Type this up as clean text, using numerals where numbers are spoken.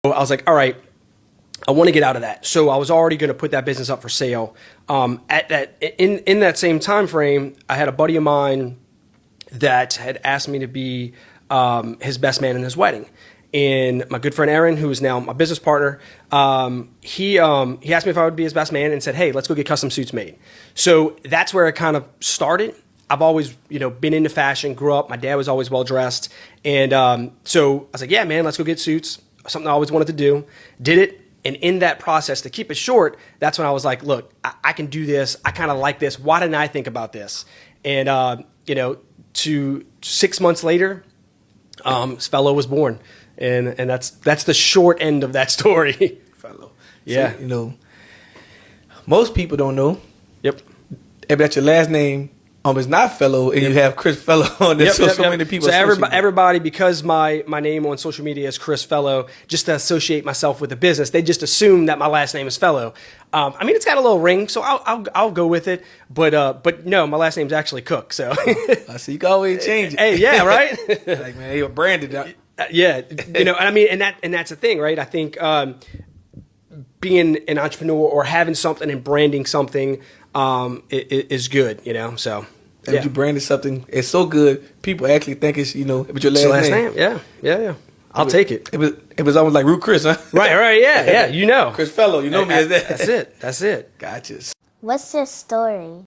I was like, all right, I want to get out of that. So I was already going to put that business up for sale. In that same time frame, I had a buddy of mine that had asked me to be his best man in his wedding. And my good friend Aaron, who is now my business partner, he asked me if I would be his best man and said, hey, let's go get custom suits made. So that's where it kind of started. I've always, been into fashion, grew up. My dad was always well dressed. And so I was like, yeah, man, let's go get suits. Something I always wanted to do. Did it. And in that process, to keep it short, that's when I was like, look, I can do this. I kind of like this. Why didn't I think about this? And, to 6 months later, Svello was born. And that's the short end of that story. Fellow. Yeah. So, most people don't know. Yep. If that's your last name, it's not Fellow, and you have Chris Fellow on there. So many people. So everybody, because my name on social media is Chris Fellow, just to associate myself with the business, they just assume that my last name is Fellow. It's got a little ring, so I'll go with it. But no, my last name's actually Cook. So I see you can always change it. Hey, yeah, right. Like, man, you're branded. Yeah, and that's the thing, right? I think being an entrepreneur or having something and branding something is good, So. And you branded something, it's so good. People actually think it's your last name. Yeah. I'll take it. It was almost like Root Chris, huh? Right. Yeah. Chris Fellow, me as that. That's it. Gotcha. What's your story?